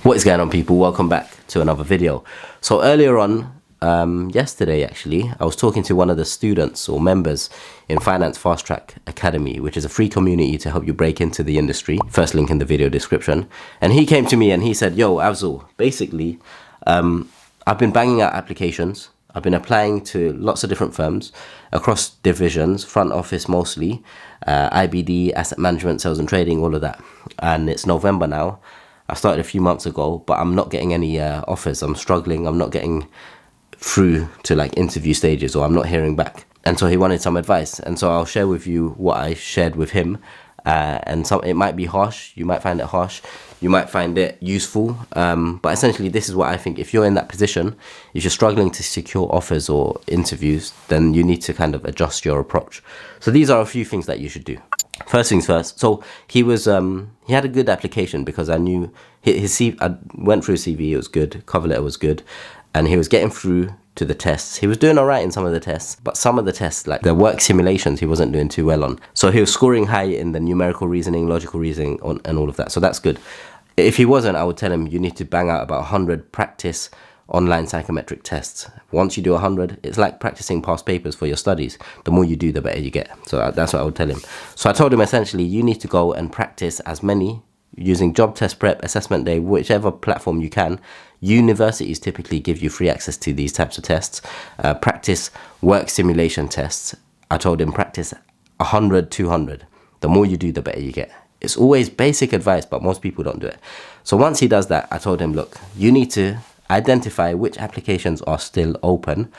What is going on, people? Welcome back to another video. So earlier on, yesterday actually, I was talking to one of the students or members in Finance Fast Track Academy, which is a free community to help you break into the industry. First link in the video description. And he came to me and he said, yo, Afzal, basically, I've been banging out applications. I've been applying to lots of different firms across divisions, front office mostly, IBD, asset management, sales and trading, all of that. And it's November now. I started a few months ago, but I'm not getting any offers. I'm struggling. I'm not getting through to like interview stages, or I'm not hearing back. And so he wanted some advice. And so I'll share with you what I shared with him. And it might be harsh. You might find it harsh. You might find it useful. But essentially, this is what I think. If you're in that position, if you're struggling to secure offers or interviews, then you need to kind of adjust your approach. So these are a few things that you should do. First things first. So he was, he had a good application because I knew his CV, I went through his CV, it was good, cover letter was good, and he was getting through to the tests. He was doing all right in some of the tests, but some of the tests, like the work simulations, he wasn't doing too well on. So he was scoring high in the numerical reasoning, logical reasoning, and all of that. So that's good. If he wasn't, I would tell him you need to bang out about 100 practice online psychometric tests. Once you do 100, it's like practicing past papers for your studies. The more you do, the better you get. So that's what I would tell him. So I told him essentially, you need to go and practice as many using job test prep, assessment day, whichever platform you can. Universities typically give you free access to these types of tests. Practice work simulation tests. I told him practice 100, 200. The more you do, the better you get. It's always basic advice, but most people don't do it. So once he does that, I told him, look, you need to identify which applications are still open.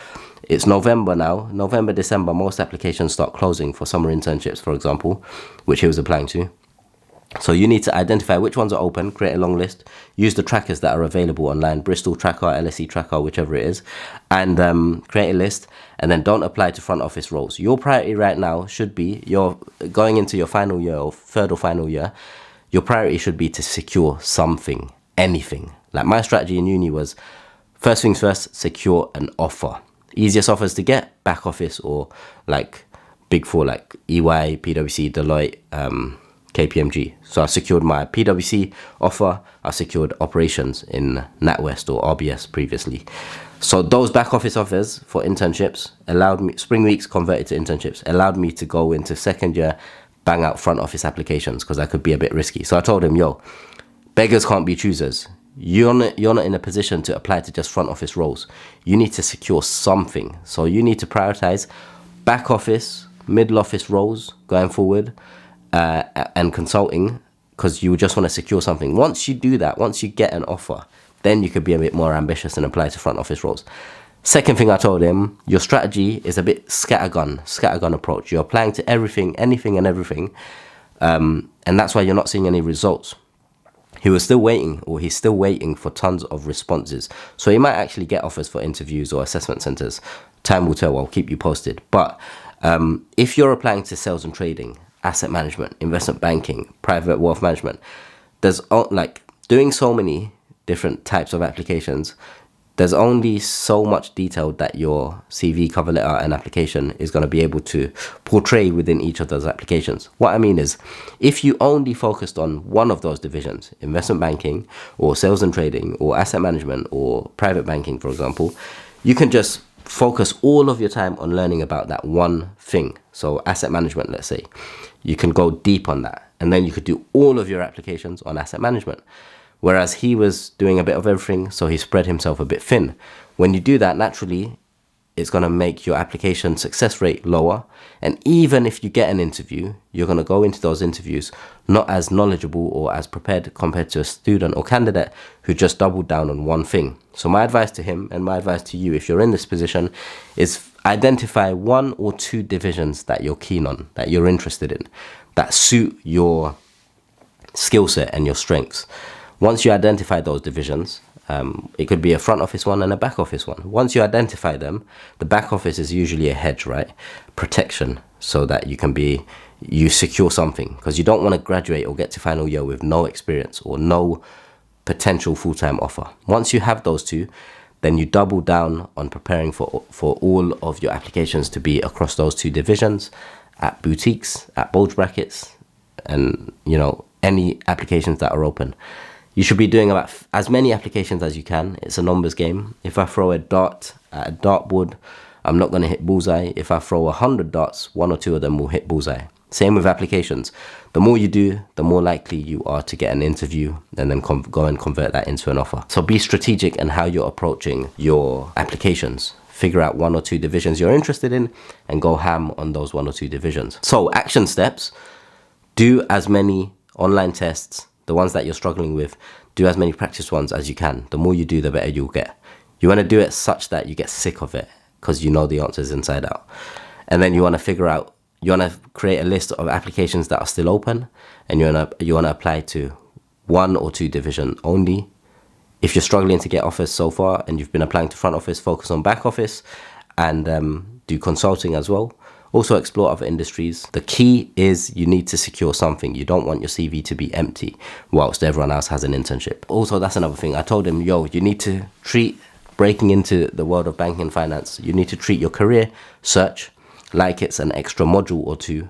It's November now. November, December, most applications start closing for summer internships, for example, which he was applying to. So you need to identify which ones are open, create a long list, use the trackers that are available online, Bristol Tracker, LSE Tracker, whichever it is, and create a list, and then don't apply to front office roles. Your priority right now should be, you're going into your final year or third or final year, your priority should be to secure something, anything. Like my strategy in uni was, first things first, secure an offer. Easiest offers to get, back office or like big four like EY, PwC, Deloitte, KPMG. So I secured my PwC offer. I secured operations in NatWest or RBS previously. So those back office offers for internships allowed me, spring weeks converted to internships, allowed me to go into second year, bang out front office applications because I could be a bit risky. So I told him, yo, beggars can't be choosers. You're not in a position to apply to just front office roles. You need to secure something. So you need to prioritize back office, middle office roles going forward, and consulting, because you just want to secure something. Once you do that, once you get an offer, then you could be a bit more ambitious and apply to front office roles. Second thing I told him, your strategy is a bit scattergun approach. You're applying to everything, anything and everything. And that's why you're not seeing any results. He was still waiting, or he's still waiting for tons of responses. So he might actually get offers for interviews or assessment centers. Time will tell, I'll keep you posted. But if you're applying to sales and trading, asset management, investment banking, private wealth management, there's like doing so many different types of applications, there's only so much detail that your CV, cover letter, and application is going to be able to portray within each of those applications. What I mean is, if you only focused on one of those divisions, investment banking or sales and trading or asset management or private banking, for example, you can just focus all of your time on learning about that one thing. So asset management, let's say, you can go deep on that, and then you could do all of your applications on asset management. Whereas he was doing a bit of everything, so he spread himself a bit thin. When you do that, naturally, it's going to make your application success rate lower. And even if you get an interview, you're going to go into those interviews not as knowledgeable or as prepared compared to a student or candidate who just doubled down on one thing. So my advice to him and my advice to you, if you're in this position, is identify one or two divisions that you're keen on, that you're interested in, that suit your skill set and your strengths. Once you identify those divisions, it could be a front office one and a back office one. Once you identify them, the back office is usually a hedge, right? Protection, so that you secure something, because you don't want to graduate or get to final year with no experience or no potential full-time offer. Once you have those two, then you double down on preparing for all of your applications to be across those two divisions, at boutiques, at bulge brackets, and any applications that are open. You should be doing about as many applications as you can. It's a numbers game. If I throw a dart at a dartboard, I'm not going to hit bullseye. If I throw 100 darts, 1 or 2 of them will hit bullseye. Same with applications. The more you do, the more likely you are to get an interview and then go and convert that into an offer. So be strategic in how you're approaching your applications. Figure out 1 or 2 divisions you're interested in and go ham on those 1 or 2 divisions. So action steps: do as many online tests, the ones that you're struggling with. Do as many practice ones as you can. The more you do, the better you'll get. You want to do it such that you get sick of it because you know the answers inside out. And then you want to figure out, you want to create a list of applications that are still open, and you want to apply to 1 or 2 division only. If you're struggling to get offers so far and you've been applying to front office, focus on back office and do consulting as well. Also explore other industries. The key is you need to secure something. You don't want your CV to be empty whilst everyone else has an internship. Also, that's another thing. I told him, yo, you need to treat breaking into the world of banking and finance, you need to treat your career search like it's an extra module or 2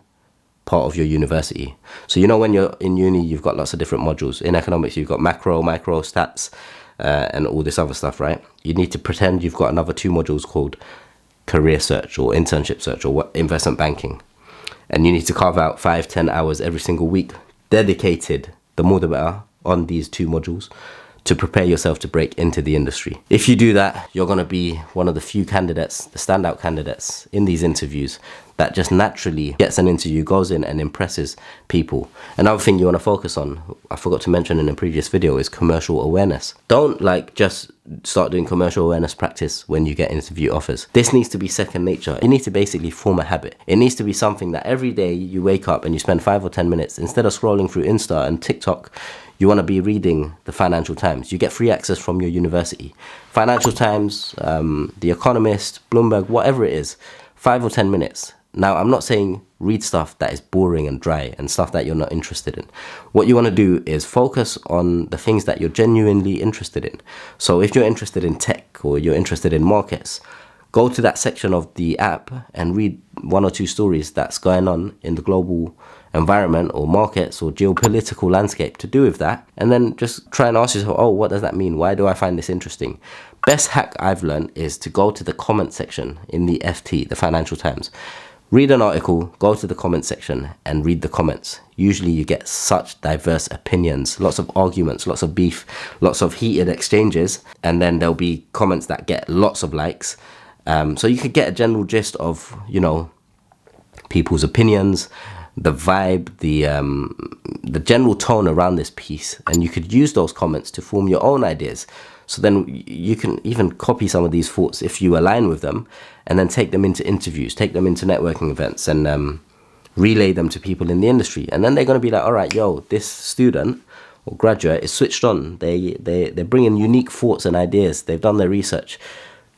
part of your university. So you know when you're in uni, you've got lots of different modules. In economics, you've got macro, micro, stats, and all this other stuff, right? You need to pretend you've got another 2 modules called career search or internship search or investment banking. And you need to carve out 5-10 hours every single week dedicated, the more the better, on these 2 modules to prepare yourself to break into the industry. If you do that, you're going to be one of the few candidates, the standout candidates in these interviews that just naturally gets an interview, goes in and impresses people. Another thing you want to focus on, I forgot to mention in a previous video, is commercial awareness. Don't just start doing commercial awareness practice when you get interview offers. This needs to be second nature. You need to basically form a habit. It needs to be something that every day you wake up and you spend 5 or 10 minutes, instead of scrolling through Insta and TikTok, you want to be reading the Financial Times. You get free access from your university. Financial Times, The Economist, Bloomberg, whatever it is, 5 or 10 minutes. Now, I'm not saying read stuff that is boring and dry and stuff that you're not interested in. What you want to do is focus on the things that you're genuinely interested in. So if you're interested in tech or you're interested in markets, go to that section of the app and read 1 or 2 stories that's going on in the global environment or markets or geopolitical landscape to do with that, and then just try and ask yourself, oh, what does that mean? Why do I find this interesting? Best hack I've learned is to go to the comment section in the FT, the Financial Times. Read an article, go to the comment section and read the comments. Usually you get such diverse opinions, lots of arguments, lots of beef, lots of heated exchanges, and then there'll be comments that get lots of likes. So you could get a general gist of, people's opinions, the vibe, the general tone around this piece, and you could use those comments to form your own ideas. So then you can even copy some of these thoughts if you align with them, and then take them into interviews, take them into networking events, and relay them to people in the industry. And then they're going to be like, all right, yo, this student or graduate is switched on. They're bringing unique thoughts and ideas. They've done their research.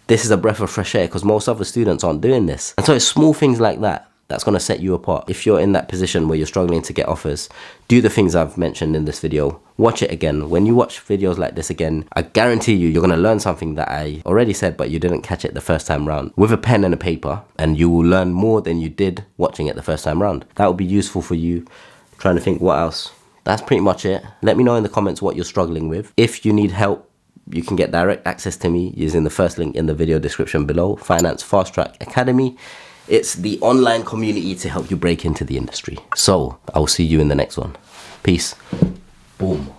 This is a breath of fresh air because most other students aren't doing this. And so it's small things like that that's going to set you apart. If you're in that position where you're struggling to get offers, do the things I've mentioned in this video. Watch it again. When you watch videos like this again, I guarantee you're going to learn something that I already said, but you didn't catch it the first time round, with a pen and a paper, and you will learn more than you did watching it the first time round. That will be useful for you. I'm trying to think what else. That's pretty much it. Let me know in the comments what you're struggling with. If you need help, you can get direct access to me using the first link in the video description below, Finance Fast Track Academy. It's the online community to help you break into the industry. So, I will see you in the next one. Peace. Boom.